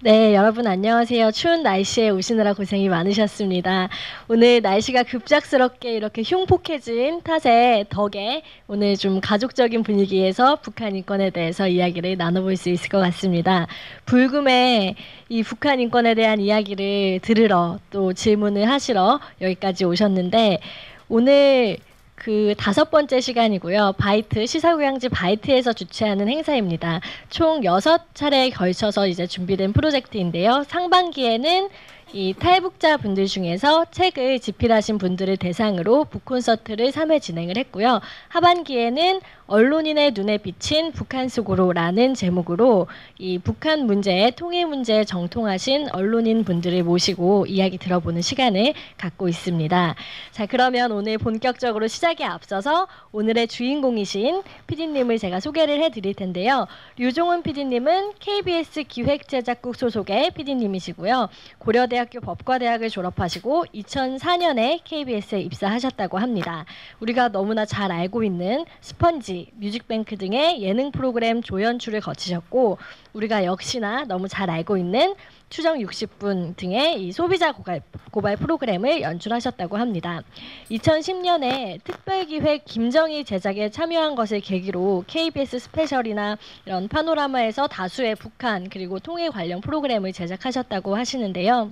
네, 여러분 안녕하세요. 추운 날씨에 오시느라 고생이 많으셨습니다. 오늘 날씨가 급작스럽게 이렇게 흉폭해진 덕에 오늘 좀 가족적인 분위기에서 북한 인권에 대해서 이야기를 나눠볼 수 있을 것 같습니다. 불금에 이 북한 인권에 대한 이야기를 들으러 또 질문을 하시러 여기까지 오셨는데 오늘 그 5번째 시간이고요. 바이트 시사교양지 바이트에서 주최하는 행사입니다. 총 6차례에 걸쳐서 이제 준비된 프로젝트인데요. 상반기에는 이 탈북자 분들 중에서 책을 집필하신 분들을 대상으로 북콘서트를 3회 진행을 했고요. 하반기에는 언론인의 눈에 비친 북한 속으로라는 제목으로 이 북한 문제에 통일 문제에 정통하신 언론인 분들을 모시고 이야기 들어보는 시간을 갖고 있습니다. 자, 그러면 오늘 본격적으로 시작에 앞서서 오늘의 주인공이신 PD님을 제가 소개를 해드릴 텐데요. 류종훈 PD님은 KBS 기획제작국 소속의 PD님이시고요. 고려대학교 법과대학을 졸업하시고 2004년에 KBS에 입사하셨다고 합니다. 우리가 너무나 잘 알고 있는 스펀지, 뮤직뱅크 등의 예능 프로그램 조연출을 거치셨고 우리가 역시나 너무 잘 알고 있는 추정 60분 등의 이 소비자 고발 프로그램을 연출하셨다고 합니다. 2010년에 특별기획 김정희 제작에 참여한 것을 계기로 KBS 스페셜이나 이런 파노라마에서 다수의 북한 그리고 통일 관련 프로그램을 제작하셨다고 하시는데요.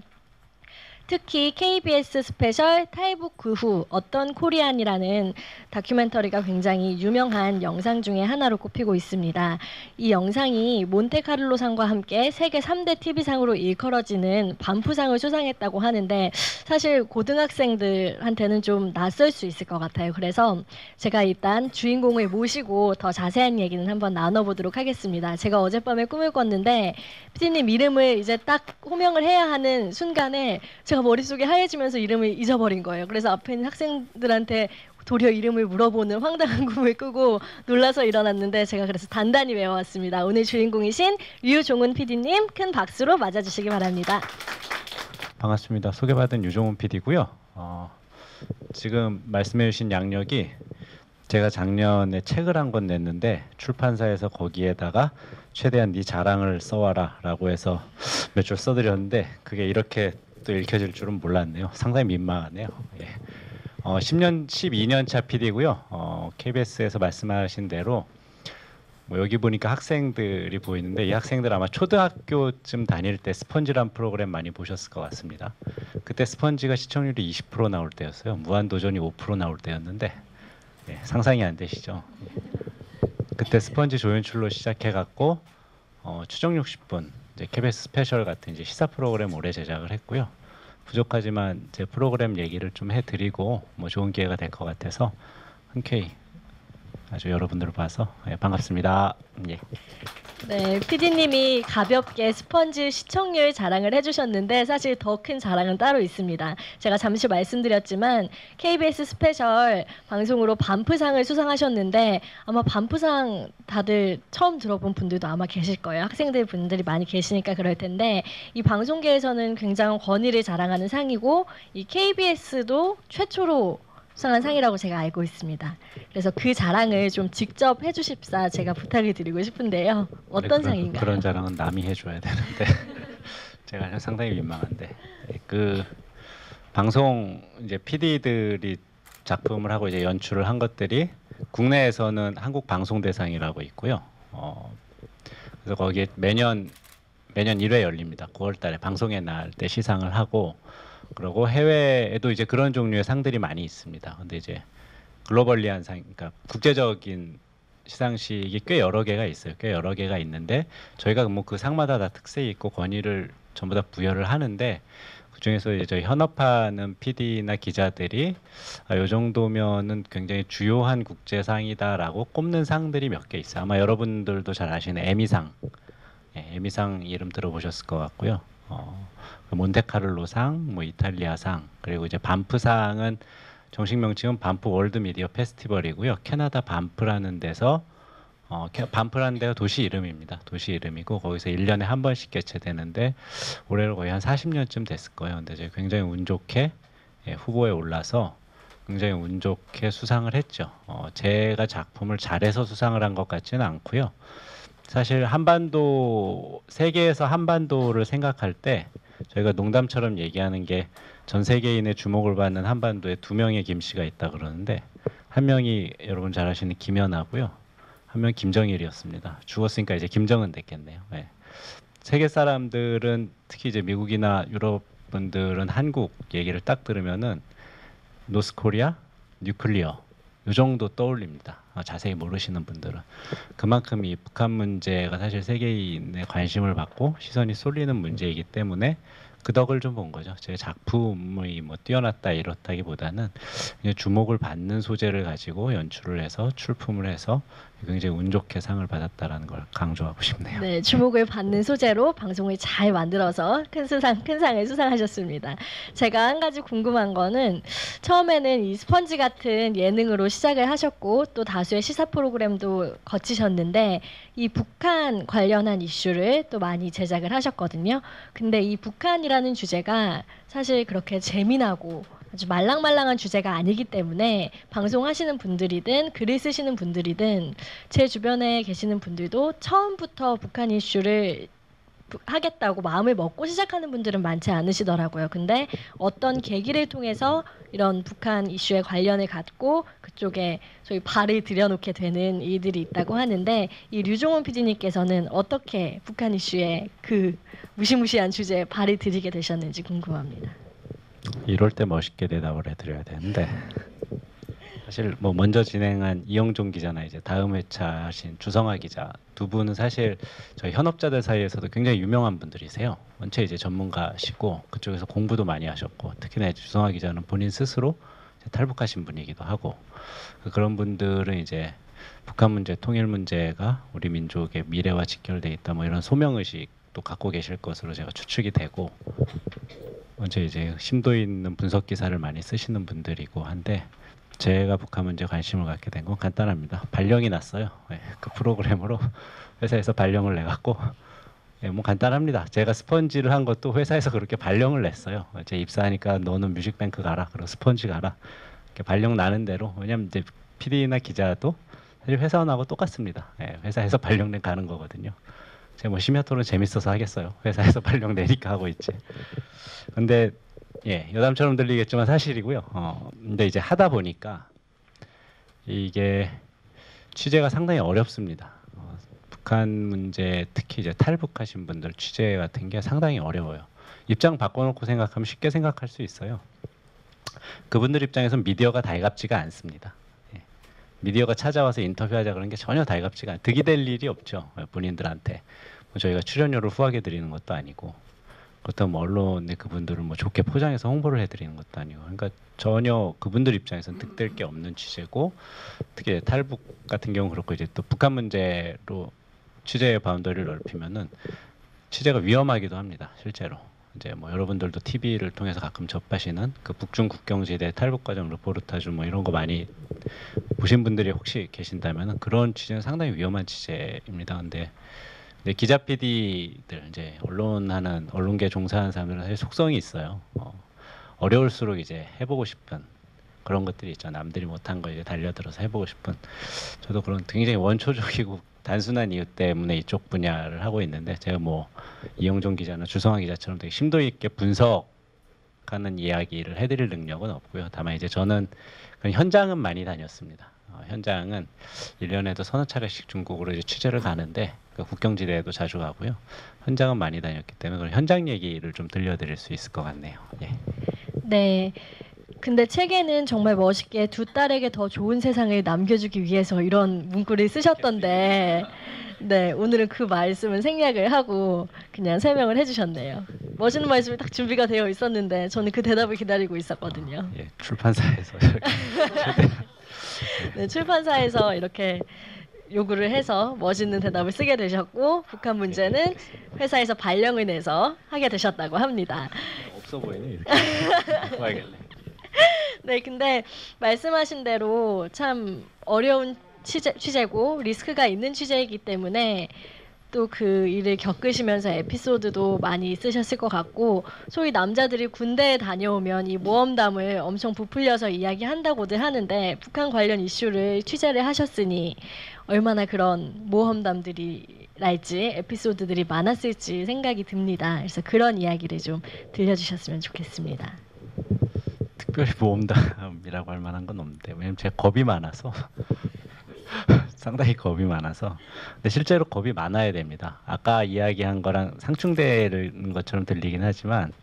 특히 KBS 스페셜 탈북 그 후 어떤 코리안이라는 다큐멘터리가 굉장히 유명한 영상 중에 하나로 꼽히고 있습니다. 이 영상이 몬테카를로상과 함께 세계 3대 TV상으로 일컬어지는 반프상을 수상했다고 하는데 사실 고등학생들한테는 좀 낯설 수 있을 것 같아요. 그래서 제가 일단 주인공을 모시고 더 자세한 얘기는 한번 나눠보도록 하겠습니다. 제가 어젯밤에 꿈을 꿨는데 피디님 이름을 이제 딱 호명을 해야 하는 순간에 제가 머릿속에 하얘지면서 이름을 잊어버린 거예요. 그래서 앞에 있는 학생들한테 도리어 이름을 물어보는 황당한 꿈을 꾸고 놀라서 일어났는데 제가 그래서 단단히 외워왔습니다. 오늘 주인공이신 류종훈 PD님 큰 박수로 맞아주시기 바랍니다. 반갑습니다. 소개받은 유종훈 PD고요. 지금 말씀해주신 양력이 제가 작년에 책을 한 권 냈는데 출판사에서 거기에다가 최대한 네 자랑을 써와라 라고 해서 몇 줄 써드렸는데 그게 이렇게 또 읽혀질 줄은 몰랐네요. 상당히 민망하네요. 예. 12년 차 PD고요. KBS에서 말씀하신 대로 뭐 여기 보니까 학생들이 보이는데 이 학생들 아마 초등학교쯤 다닐 때 스펀지란 프로그램 많이 보셨을 것 같습니다. 그때 스펀지가 시청률이 20% 나올 때였어요. 무한도전이 5% 나올 때였는데 예, 상상이 안 되시죠? 예. 그때 스펀지 조연출로 시작해갖고 추정 60분 이제 KBS 스페셜 같은 이제 시사 프로그램 오래 제작을 했고요. 부족하지만 제 프로그램 얘기를 좀 해드리고 뭐 좋은 기회가 될 것 같아서 흔쾌히 아주 여러분들을 봐서 예, 반갑습니다. 예. 네, PD님이 가볍게 스펀지 시청률 자랑을 해주셨는데 사실 더 큰 자랑은 따로 있습니다. 제가 잠시 말씀드렸지만 KBS 스페셜 방송으로 반프상을 수상하셨는데 아마 반프상 다들 처음 들어본 분들도 아마 계실 거예요. 학생들 분들이 많이 계시니까 그럴 텐데 이 방송계에서는 굉장한 권위를 자랑하는 상이고 이 KBS도 최초로 수상한 상이라고 제가 알고 있습니다. 그래서 그 자랑을 좀 직접 해주십사 제가 부탁을 드리고 싶은데요. 어떤 상인가요? 그런 자랑은 남이 해줘야 되는데 제가 상당히 민망한데 그 방송 이제 PD들이 작품을 하고 이제 연출을 한 것들이 국내에서는 한국방송대상이라고 있고요. 그래서 거기에 매년 1회 열립니다. 9월달에 방송의 날 때 시상을 하고 그리고 해외에도 이제 그런 종류의 상들이 많이 있습니다. 근데 이제 글로벌리한 상, 그러니까 국제적인 시상식이 꽤 여러 개가 있어요. 꽤 여러 개가 있는데 저희가 뭐 그 상마다 다 특색이 있고 권위를 전부 다 부여를 하는데 그 중에서 이제 저희 현업하는 PD나 기자들이 이 정도면은 굉장히 주요한 국제상이다라고 꼽는 상들이 몇 개 있어요. 아마 여러분들도 잘 아시는 에미상, 예, 에미상 이름 들어보셨을 것 같고요. 몬테카를로상, 뭐 이탈리아상, 그리고 이제 반프상은 정식 명칭은 반프 월드 미디어 페스티벌이고요. 캐나다 반프라는 데서 반프라는 데가 도시 이름입니다. 도시 이름이고 거기서 1년에 한 번씩 개최되는데 올해로 거의 한 40년쯤 됐을 거예요. 근데 이제 굉장히 운 좋게 예, 후보에 올라서 굉장히 운 좋게 수상을 했죠. 제가 작품을 잘해서 수상을 한 것 같지는 않고요. 사실 한반도 세계에서 한반도를 생각할 때 저희가 농담처럼 얘기하는 게 전 세계인의 주목을 받는 한반도에 두 명의 김 씨가 있다 그러는데 한 명이 여러분 잘 아시는 김연아고요. 한 명 김정일이었습니다. 죽었으니까 이제 김정은 됐겠네요. 네. 세계 사람들은 특히 이제 미국이나 유럽 분들은 한국 얘기를 딱 들으면은 노스코리아, 뉴클리어 이 정도 떠올립니다. 자세히 모르시는 분들은 그만큼 이 북한 문제가 사실 세계인의 관심을 받고 시선이 쏠리는 문제이기 때문에 그 덕을 좀 본 거죠. 제 작품이 뭐 뛰어났다 이렇다기보다는 그냥 주목을 받는 소재를 가지고 연출을 해서 출품을 해서 굉장히 운 좋게 상을 받았다라는 걸 강조하고 싶네요. 네, 주목을 받는 소재로 방송을 잘 만들어서 큰 상을 수상하셨습니다. 제가 한 가지 궁금한 거는 처음에는 이 스펀지 같은 예능으로 시작을 하셨고 또 다수의 시사 프로그램도 거치셨는데 이 북한 관련한 이슈를 또 많이 제작을 하셨거든요. 근데 이 북한이라는 주제가 사실 그렇게 재미나고 아주 말랑말랑한 주제가 아니기 때문에 방송하시는 분들이든 글을 쓰시는 분들이든 제 주변에 계시는 분들도 처음부터 북한 이슈를 하겠다고 마음을 먹고 시작하는 분들은 많지 않으시더라고요. 근데 어떤 계기를 통해서 이런 북한 이슈에 관련을 갖고 그쪽에 저희 발을 들여놓게 되는 일들이 있다고 하는데 이 류종원 PD님께서는 어떻게 북한 이슈에 그 무시무시한 주제에 발을 들이게 되셨는지 궁금합니다. 이럴 때 멋있게 대답을 해드려야 되는데 사실 뭐 먼저 진행한 이영종 기자나 이제 다음 회차 하신 주성아 기자 두 분은 사실 저희 현업자들 사이에서도 굉장히 유명한 분들이세요. 원체 이제 전문가시고 그쪽에서 공부도 많이 하셨고 특히나 주성아 기자는 본인 스스로 탈북하신 분이기도 하고 그런 분들은 이제 북한 문제, 통일 문제가 우리 민족의 미래와 직결돼 있다 뭐 이런 소명 의식도 갖고 계실 것으로 제가 추측이 되고 먼저 이제 심도 있는 분석 기사를 많이 쓰시는 분들이고 한데 제가 북한 문제에 관심을 갖게 된 건 간단합니다. 발령이 났어요. 네, 그 프로그램으로 회사에서 발령을 내갖고 네, 뭐 간단합니다. 제가 스펀지를 한 것도 회사에서 그렇게 발령을 냈어요. 제 입사하니까 너는 뮤직뱅크 가라, 그리고 스펀지 가라. 이렇게 발령 나는 대로 왜냐면 이제 PD나 기자도 사실 회사원하고 똑같습니다. 네, 회사에서 발령 내 가는 거거든요. 제가 뭐 심야토론 재밌어서 하겠어요. 회사에서 발령 내니까 하고 있지. 근데 예, 여담처럼 들리겠지만 사실이고요. 근데 이제 하다 보니까 이게 취재가 상당히 어렵습니다. 북한 문제 특히 이제 탈북하신 분들 취재 같은 게 상당히 어려워요. 입장 바꿔놓고 생각하면 쉽게 생각할 수 있어요. 그분들 입장에선 미디어가 달갑지가 않습니다. 예. 미디어가 찾아와서 인터뷰하자 그런 게 전혀 달갑지가 득이 될 일이 없죠. 본인들한테. 뭐 저희가 출연료를 후하게 드리는 것도 아니고 그렇다면 뭐 언론에 그분들을 뭐 좋게 포장해서 홍보를 해드리는 것도 아니고 그러니까 전혀 그분들 입장에서는 득될 게 없는 취재고 특히 탈북 같은 경우 그렇고 이제 또 북한 문제로 취재의 바운더리를 넓히면은 취재가 위험하기도 합니다. 실제로 이제 뭐 여러분들도 TV를 통해서 가끔 접하시는 그 북중 국경지대 탈북 과정 르포르타주 뭐 이런 거 많이 보신 분들이 혹시 계신다면은 그런 취재는 상당히 위험한 취재입니다. 근데 기자 PD들 이제 언론계 종사하는 사람들은 사실 속성이 있어요. 어려울수록 이제 해보고 싶은 그런 것들이 있죠. 남들이 못한 거 이제 달려들어서 해보고 싶은. 저도 그런 굉장히 원초적이고 단순한 이유 때문에 이쪽 분야를 하고 있는데 제가 뭐 이영종 기자나 주성아 기자처럼 되게 심도 있게 분석하는 이야기를 해드릴 능력은 없고요. 다만 이제 저는 현장은 많이 다녔습니다. 현장은 1년에도 서너 차례씩 중국으로 이제 취재를 가는데 그 국경지대에도 자주 가고요. 현장은 많이 다녔기 때문에 그런 현장 얘기를 좀 들려드릴 수 있을 것 같네요. 예. 네. 근데 책에는 정말 멋있게 두 딸에게 더 좋은 세상을 남겨주기 위해서 이런 문구를 쓰셨던데 네, 오늘은 그 말씀을 생략을 하고 그냥 설명을 해주셨네요. 멋있는 말씀이 딱 준비가 되어 있었는데 저는 그 대답을 기다리고 있었거든요. 예, 출판사에서 네, 출판사에서 이렇게 요구를 해서 멋있는 대답을 쓰게 되셨고 북한 문제는 회사에서 발령을 내서 하게 되셨다고 합니다. 없어 보이네 이렇게. 봐야겠네. 네, 근데 말씀하신 대로 참 어려운 취재고 리스크가 있는 취재이기 때문에 또 그 일을 겪으시면서 에피소드도 많이 있으셨을 것 같고 소위 남자들이 군대에 다녀오면 이 모험담을 엄청 부풀려서 이야기한다고들 하는데 북한 관련 이슈를 취재를 하셨으니 얼마나 그런 모험담들이 랄지 에피소드들이 많았을지 생각이 듭니다. 그래서 그런 이야기를 좀 들려주셨으면 좋겠습니다. 특별히 모험담이라고 할 만한 건 없는데 왜냐면 제가 겁이 많아서 상당히 겁이 많아서 근데 실제로 겁이 많아야 됩니다. 아까 이야기한 거랑 상충되는 것처럼 들리긴 하지만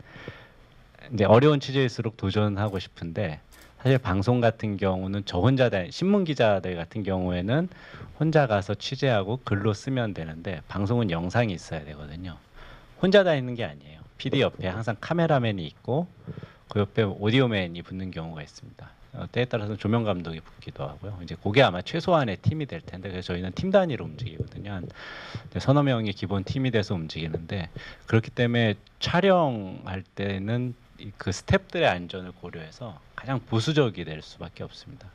이제 어려운 취재일수록 도전하고 싶은데 사실 방송 같은 경우는 저 혼자 신문 기자들 같은 경우에는 혼자 가서 취재하고 글로 쓰면 되는데 방송은 영상이 있어야 되거든요. 혼자 다니는 게 아니에요. PD 옆에 항상 카메라맨이 있고 그 옆에 오디오맨이 붙는 경우가 있습니다. 때에 따라서는 조명 감독이 붙기도 하고요. 이제 그게 아마 최소한의 팀이 될 텐데 그래서 저희는 팀 단위로 움직이거든요. 한 서너 명이 기본 팀이 돼서 움직이는데 그렇기 때문에 촬영할 때는 그 스태프들의 안전을 고려해서 가장 보수적이 될 수밖에 없습니다.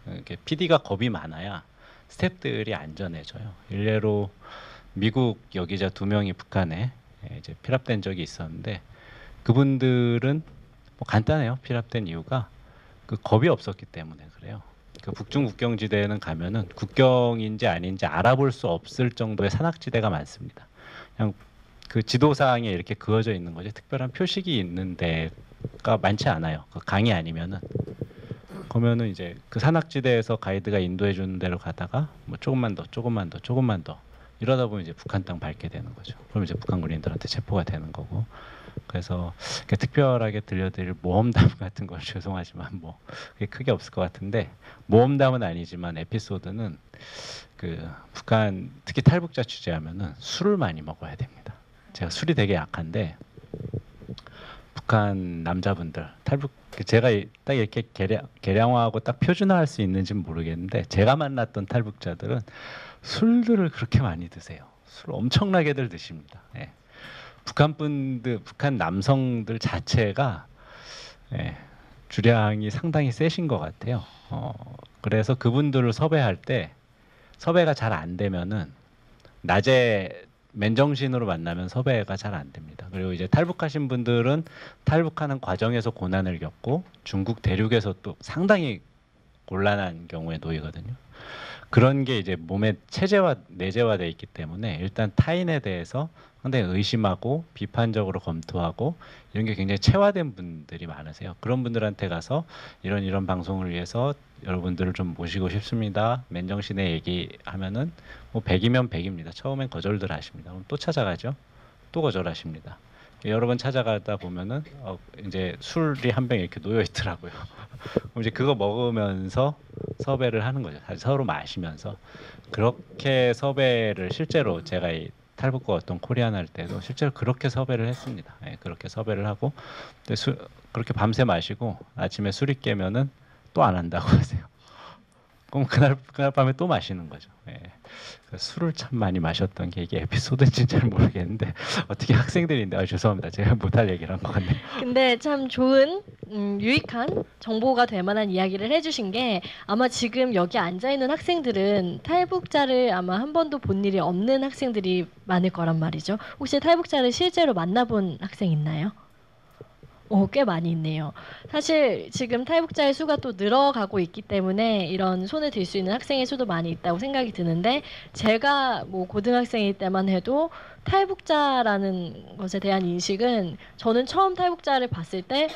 PD가 겁이 많아야 스태프들이 안전해져요. 일례로 미국 여기자 2명이 북한에 이제 피랍된 적이 있었는데 그분들은 뭐 간단해요. 피랍된 이유가 그 겁이 없었기 때문에 그래요. 그 북중 국경지대에는 가면은 국경인지 아닌지 알아볼 수 없을 정도의 산악지대가 많습니다. 그냥 그 지도상에 이렇게 그어져 있는 거지 특별한 표식이 있는 데가 많지 않아요. 그 강이 아니면은 그러면은 이제 그 산악지대에서 가이드가 인도해 주는 대로 가다가 뭐 조금만 더 이러다 보면 이제 북한 땅 밟게 되는 거죠. 그럼 이제 북한 군인들한테 체포가 되는 거고. 그래서 특별하게 들려드릴 모험담 같은 건 죄송하지만 뭐 그게 크게 없을 것 같은데 모험담은 아니지만 에피소드는 그 북한 특히 탈북자 취재하면은 술을 많이 먹어야 됩니다. 제가 술이 되게 약한데 북한 남자분들 탈북 제가 딱 이렇게 계량화하고 딱 표준화할 수 있는지는 모르겠는데 제가 만났던 탈북자들은 술들을 그렇게 많이 드세요. 술 엄청나게들 드십니다. 예. 북한 남성들 자체가 예, 주량이 상당히 세신 것 같아요. 그래서 그분들을 섭외할 때 섭외가 잘 안 되면은 낮에 맨정신으로 만나면 섭외가 잘 안 됩니다. 그리고 이제 탈북하신 분들은 탈북하는 과정에서 고난을 겪고 중국 대륙에서 또 상당히 곤란한 경우에 놓이거든요. 그런 게 이제 몸에 체제화 내재화돼 있기 때문에 일단 타인에 대해서 상당히 의심하고 비판적으로 검토하고 이런 게 굉장히 체화된 분들이 많으세요. 그런 분들한테 가서 이런 방송을 위해서 여러분들을 좀 모시고 싶습니다. 맨정신에 얘기하면은 뭐 100이면 100입니다. 처음엔 거절들 하십니다. 그럼 또 찾아가죠. 또 거절하십니다. 여러 번 찾아가다 보면은 이제 술이 한 병 이렇게 놓여 있더라고요. 그럼 이제 그거 먹으면서 섭외를 하는 거죠. 사실 서로 마시면서 그렇게 섭외를 실제로 제가 이 탈북과 어떤 코리안 할 때도 실제로 그렇게 섭외를 했습니다. 예, 그렇게 섭외를 하고 근데 그렇게 밤새 마시고 아침에 술이 깨면은 또 안 한다고 하세요. 그럼 그날 밤에 또 마시는 거죠. 예. 술을 참 많이 마셨던 게 이게 에피소드인지는 잘 모르겠는데 어떻게 학생들인데 죄송합니다. 제가 못할 얘기를 한 것 같네요. 근데 참 좋은 유익한 정보가 될 만한 이야기를 해주신 게 아마 지금 여기 앉아있는 학생들은 탈북자를 아마 한 번도 본 일이 없는 학생들이 많을 거란 말이죠. 혹시 탈북자를 실제로 만나본 학생 있나요? 꽤 많이 있네요. 사실 지금 탈북자의 수가 또 늘어가고 있기 때문에 이런 손을 들 수 있는 학생의 수도 많이 있다고 생각이 드는데 제가 뭐 고등학생일 때만 해도 탈북자라는 것에 대한 인식은 저는 처음 탈북자를 봤을 때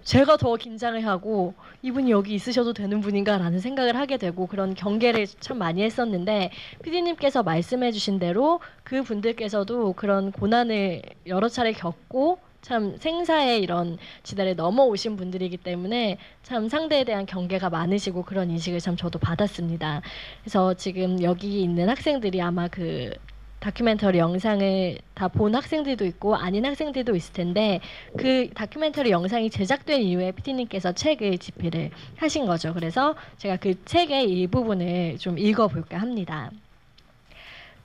제가 더 긴장을 하고 이분이 여기 있으셔도 되는 분인가라는 생각을 하게 되고 그런 경계를 참 많이 했었는데 PD님께서 말씀해 주신 대로 그 분들께서도 그런 고난을 여러 차례 겪고 참 생사의 이런 지대를 넘어오신 분들이기 때문에 참 상대에 대한 경계가 많으시고 그런 인식을 참 저도 받았습니다. 그래서 지금 여기 있는 학생들이 아마 그 다큐멘터리 영상을 다 본 학생들도 있고 아닌 학생들도 있을 텐데 그 다큐멘터리 영상이 제작된 이후에 PD님께서 책을 집필을 하신 거죠. 그래서 제가 그 책의 일부분을 좀 읽어볼까 합니다.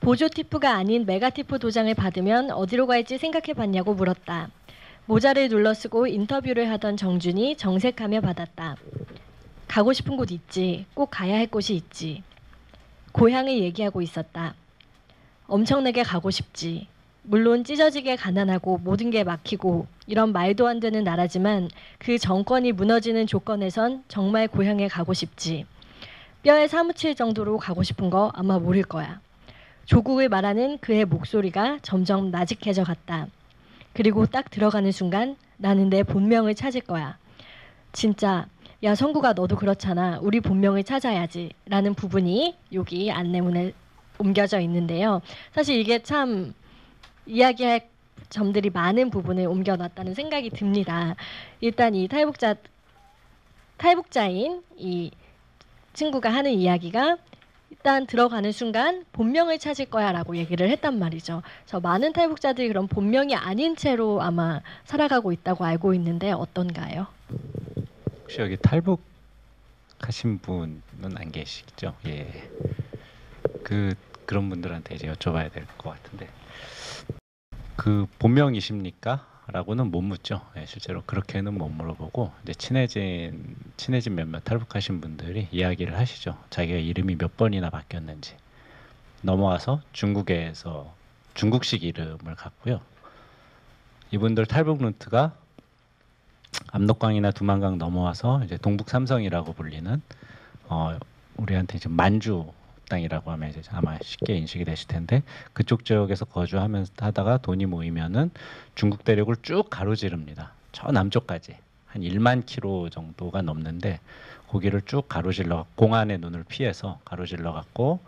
보조 티프가 아닌 메가 티프 도장을 받으면 어디로 갈지 생각해봤냐고 물었다. 모자를 눌러쓰고 인터뷰를 하던 정준이 정색하며 받았다. 가고 싶은 곳 있지. 꼭 가야 할 곳이 있지. 고향을 얘기하고 있었다. 엄청나게 가고 싶지. 물론 찢어지게 가난하고 모든 게 막히고 이런 말도 안 되는 나라지만 그 정권이 무너지는 조건에선 정말 고향에 가고 싶지. 뼈에 사무칠 정도로 가고 싶은 거 아마 모를 거야. 조국을 말하는 그의 목소리가 점점 나직해져 갔다. 그리고 딱 들어가는 순간 나는 내 본명을 찾을 거야. 진짜 야 성구가 너도 그렇잖아. 우리 본명을 찾아야지 라는 부분이 여기 안내문에 옮겨져 있는데요. 사실 이게 참 이야기할 점들이 많은 부분을 옮겨놨다는 생각이 듭니다. 일단 이 탈북자인 이 친구가 하는 이야기가 일단 들어가는 순간 본명을 찾을 거야 라고 얘기를 했단 말이죠. 그래서 많은 탈북자들이 그런 본명이 아닌 채로 아마 살아가고 있다고 알고 있는데 어떤가요? 혹시 여기 탈북하신 분은 안 계시죠? 예. 그런 분들한테 이제 여쭤봐야 될 것 같은데 그 본명이십니까? 라고는 못 묻죠. 예, 실제로 그렇게는 못 물어보고 이제 친해진 몇몇 탈북하신 분들이 이야기를 하시죠. 자기가 이름이 몇 번이나 바뀌었는지. 넘어와서 중국에서 중국식 이름을 갖고요. 이분들 탈북 루트가 압록강이나 두만강 넘어와서 이제 동북 삼성이라고 불리는 우리한테 이제 만주 땅이라고 하면 이제 아마 쉽게 인식이 되실 텐데 그쪽 지역에서 거주하면서 하다가 돈이 모이면은 중국 대륙을 쭉 가로지릅니다. 저 남쪽까지 한 1만 킬로 정도가 넘는데 거기를 쭉 가로질러 공안의 눈을 피해서 가로질러 갖고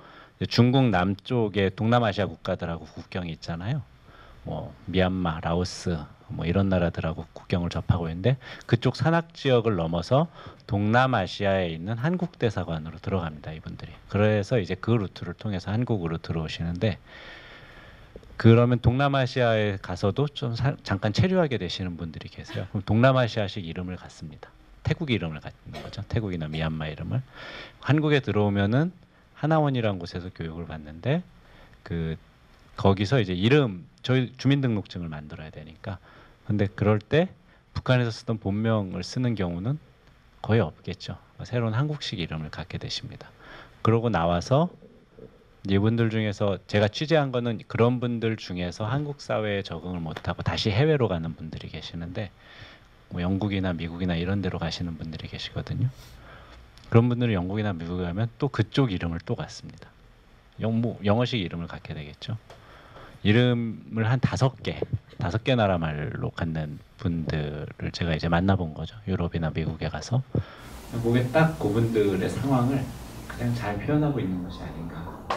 중국 남쪽에 동남아시아 국가들하고 국경이 있잖아요. 뭐 미얀마, 라오스 뭐 이런 나라들하고 국경을 접하고 있는데 그쪽 산악 지역을 넘어서 동남아시아에 있는 한국 대사관으로 들어갑니다. 이분들이. 그래서 이제 그 루트를 통해서 한국으로 들어오시는데 그러면 동남아시아에 가서도 좀 잠깐 체류하게 되시는 분들이 계세요. 그럼 동남아시아식 이름을 갖습니다. 태국 이름을 갖는 거죠. 태국이나 미얀마 이름을. 한국에 들어오면은 하나원이라는 곳에서 교육을 받는데 거기서 이제 저희 주민등록증을 만들어야 되니까. 근데 그럴 때 북한에서 쓰던 본명을 쓰는 경우는 거의 없겠죠. 새로운 한국식 이름을 갖게 되십니다. 그러고 나와서 이분들 중에서 제가 취재한 거는 그런 분들 중에서 한국 사회에 적응을 못하고 다시 해외로 가는 분들이 계시는데 뭐 영국이나 미국이나 이런 데로 가시는 분들이 계시거든요. 그런 분들은 영국이나 미국에 가면 또 그쪽 이름을 또 갖습니다. 영어식 이름을 갖게 되겠죠. 이름을 한 5개 나라 말로 갖는 분들을 제가 이제 만나본 거죠. 유럽이나 미국에 가서. 그게 딱 그분들의 상황을 가장 잘 표현하고 있는 것이 아닌가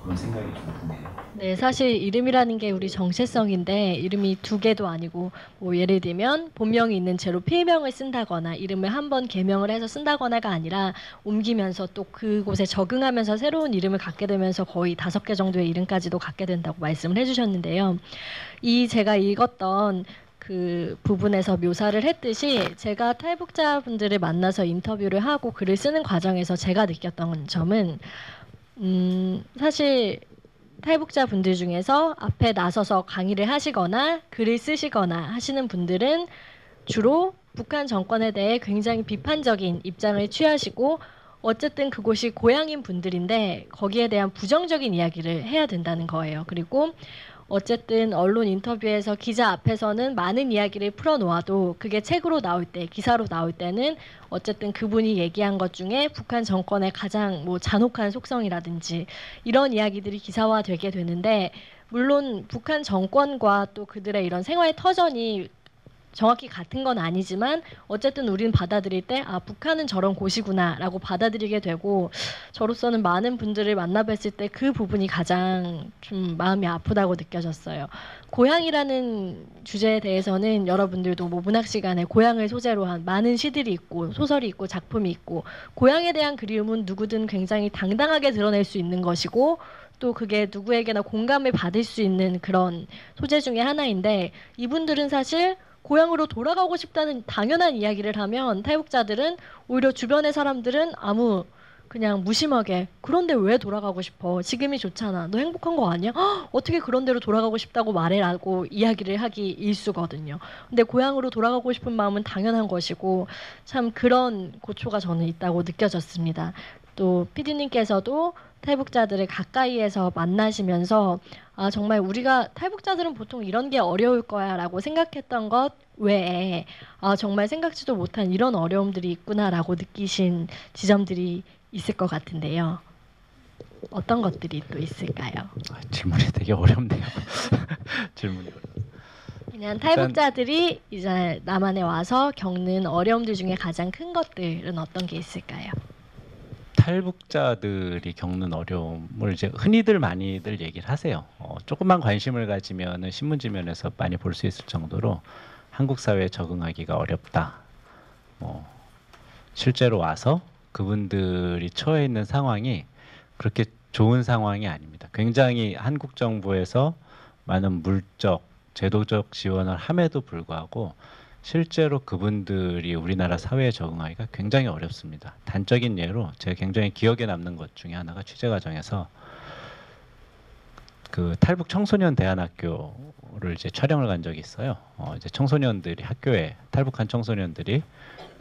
그런 생각이 좀 드네요. 네, 사실 이름이라는 게 우리 정체성인데 이름이 2개도 아니고 뭐 예를 들면 본명이 있는 채로 필명을 쓴다거나 이름을 한번 개명을 해서 쓴다거나가 아니라 옮기면서 또 그곳에 적응하면서 새로운 이름을 갖게 되면서 거의 5개 정도의 이름까지도 갖게 된다고 말씀을 해주셨는데요. 제가 읽었던 그 부분에서 묘사를 했듯이 제가 탈북자분들을 만나서 인터뷰를 하고 글을 쓰는 과정에서 제가 느꼈던 점은 사실 탈북자 분들 중에서 앞에 나서서 강의를 하시거나 글을 쓰시거나 하시는 분들은 주로 북한 정권에 대해 굉장히 비판적인 입장을 취하시고 어쨌든 그곳이 고향인 분들인데 거기에 대한 부정적인 이야기를 해야 된다는 거예요. 그리고 어쨌든 언론 인터뷰에서 기자 앞에서는 많은 이야기를 풀어놓아도 그게 책으로 나올 때, 기사로 나올 때는 어쨌든 그분이 얘기한 것 중에 북한 정권의 가장 뭐 잔혹한 속성이라든지 이런 이야기들이 기사화되게 되는데 물론 북한 정권과 또 그들의 이런 생활 터전이 정확히 같은 건 아니지만 어쨌든 우리는 받아들일 때 북한은 저런 곳이구나라고 받아들이게 되고 저로서는 많은 분들을 만나뵀을 때 그 부분이 가장 좀 마음이 아프다고 느껴졌어요. 고향이라는 주제에 대해서는 여러분들도 뭐 문학 시간에 고향을 소재로 한 많은 시들이 있고 소설이 있고 작품이 있고 고향에 대한 그리움은 누구든 굉장히 당당하게 드러낼 수 있는 것이고 또 그게 누구에게나 공감을 받을 수 있는 그런 소재 중에 하나인데 이분들은 사실 고향으로 돌아가고 싶다는 당연한 이야기를 하면 탈북자들은 오히려 주변의 사람들은 그냥 무심하게 그런데 왜 돌아가고 싶어? 지금이 좋잖아. 너 행복한 거 아니야? 어떻게 그런 데로 돌아가고 싶다고 말해라고 이야기를 하기 일쑤거든요. 근데 고향으로 돌아가고 싶은 마음은 당연한 것이고 참 그런 고초가 저는 있다고 느껴졌습니다. 또 PD님께서도 탈북자들을 가까이에서 만나시면서 정말 우리가 탈북자들은 보통 이런 게 어려울 거야 라고 생각했던 것 외에 정말 생각지도 못한 이런 어려움들이 있구나 라고 느끼신 지점들이 있을 것 같은데요. 어떤 것들이 또 있을까요? 질문이 되게 어렵네요. 질문이 어려워. 그냥 탈북자들이 이제 남한에 와서 겪는 어려움들 중에 가장 큰 것들은 어떤 게 있을까요? 탈북자들이 겪는 어려움을 이제 흔히들 많이들 얘기를 하세요. 조금만 관심을 가지면은 신문지면에서 많이 볼 수 있을 정도로 한국 사회에 적응하기가 어렵다. 실제로 와서 그분들이 처해 있는 상황이 그렇게 좋은 상황이 아닙니다. 굉장히 한국 정부에서 많은 물적, 제도적 지원을 함에도 불구하고 실제로 그분들이 우리나라 사회에 적응하기가 굉장히 어렵습니다. 단적인 예로 제가 굉장히 기억에 남는 것 중에 하나가 취재 과정에서 그 탈북 청소년 대안학교를 이제 촬영을 간 적이 있어요. 이제 청소년들이 학교에 탈북한 청소년들이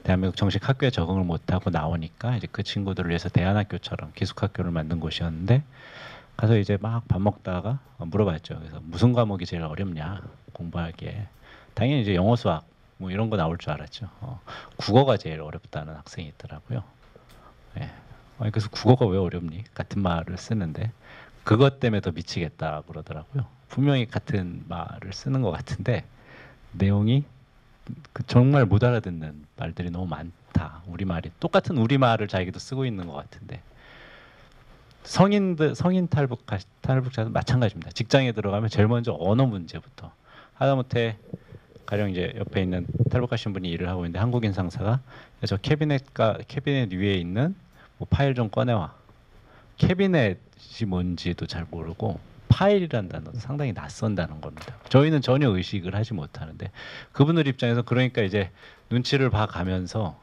대한민국 정식 학교에 적응을 못하고 나오니까 이제 그 친구들을 위해서 대안학교처럼 기숙학교를 만든 곳이었는데 가서 이제 막 밥 먹다가 물어봤죠. 그래서 무슨 과목이 제일 어렵냐 공부하기에. 당연히 이제 영어 수학 뭐 이런 거 나올 줄 알았죠. 국어가 제일 어렵다는 학생이 있더라고요. 예. 그래서 국어가 왜 어렵니? 같은 말을 쓰는데 그것 때문에 더 미치겠다 그러더라고요. 분명히 같은 말을 쓰는 것 같은데 내용이 정말 못 알아듣는 말들이 너무 많다. 우리말이 똑같은 우리말을 자기도 쓰고 있는 것 같은데 성인 탈북자도 마찬가지입니다. 직장에 들어가면 제일 먼저 언어 문제부터 하다못해 가령 이제 옆에 있는 탈북하신 분이 일을 하고 있는데 한국인 상사가 저 캐비넷 위에 있는 뭐 파일 좀 꺼내와. 캐비넷이 뭔지도 잘 모르고 파일이란 단어도 상당히 낯선다는 겁니다. 저희는 전혀 의식을 하지 못하는데 그분들 입장에서 그러니까 이제 눈치를 봐가면서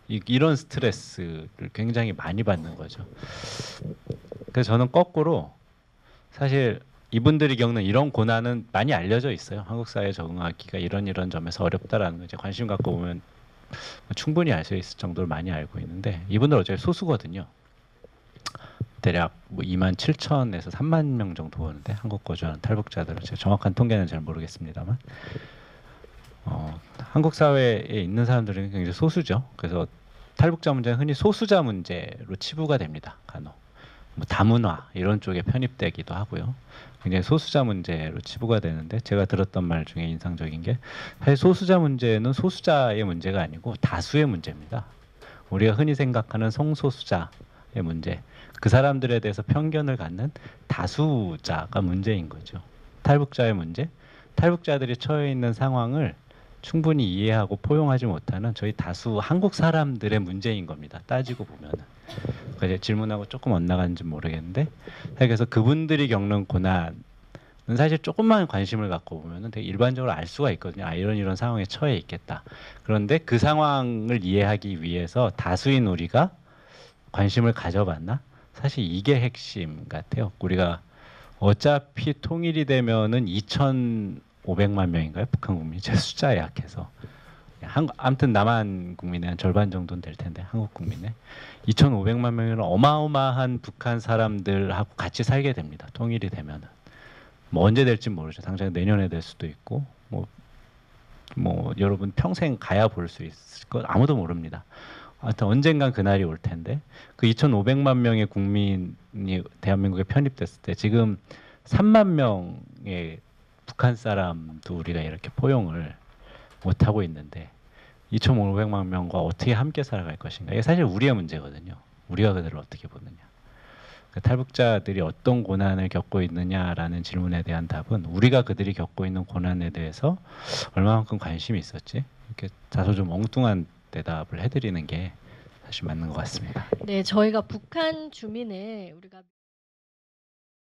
이런 스트레스를 굉장히 많이 받는 거죠. 그래서 저는 거꾸로 사실 이분들이 겪는 이런 고난은 많이 알려져 있어요. 한국 사회에 적응하기가 이런 점에서 어렵다라는 거 이제 관심 갖고 보면 충분히 알 수 있을 정도로 많이 알고 있는데 이분들 어차피 소수거든요. 대략 뭐 27,000에서 3만 명 정도 오는데 한국 거주하는 탈북자들은 제가 정확한 통계는 잘 모르겠습니다만 한국 사회에 있는 사람들은 굉장히 소수죠. 그래서 탈북자 문제는 흔히 소수자 문제로 치부가 됩니다. 간혹 뭐 다문화 이런 쪽에 편입되기도 하고요. 굉장히 소수자 문제로 치부가 되는데 제가 들었던 말 중에 인상적인 게 사실 소수자 문제는 소수자의 문제가 아니고 다수의 문제입니다. 우리가 흔히 생각하는 성소수자의 문제, 그 사람들에 대해서 편견을 갖는 다수자가 문제인 거죠. 탈북자의 문제, 탈북자들이 처해 있는 상황을 충분히 이해하고 포용하지 못하는 저희 다수 한국 사람들의 문제인 겁니다. 따지고 보면은. 그래서 질문하고 조금 엇나간지 모르겠는데, 그래서 그분들이 겪는 고난은 사실 조금만 관심을 갖고 보면은 되게 일반적으로 알 수가 있거든요. 아, 이런 상황에 처해 있겠다. 그런데 그 상황을 이해하기 위해서 다수인 우리가 관심을 가져봤나? 사실 이게 핵심 같아요. 우리가 어차피 통일이 되면은 2,500만 명인가요? 북한 국민이 제 숫자에 약해서 아무튼 남한 국민의 한 절반 정도는 될 텐데 한국 국민의 2,500만 명이면 어마어마한 북한 사람들하고 같이 살게 됩니다. 통일이 되면은 뭐 언제 될지 모르죠. 당장 내년에 될 수도 있고 뭐 여러분 평생 가야 볼 수 있을 것 아무도 모릅니다. 하여튼 언젠간 그날이 올 텐데 그 2,500만 명의 국민이 대한민국에 편입됐을 때 지금 3만 명의 북한 사람도 우리가 이렇게 포용을 못 하고 있는데 2,500만 명과 어떻게 함께 살아갈 것인가? 이게 사실 우리의 문제거든요. 우리가 그들을 어떻게 보느냐. 탈북자들이 어떤 고난을 겪고 있느냐라는 질문에 대한 답은 우리가 그들이 겪고 있는 고난에 대해서 얼마만큼 관심이 있었지? 이렇게 다소 좀 엉뚱한 대답을 해드리는 게 사실 맞는 것 같습니다. 네, 저희가 북한 주민을 우리가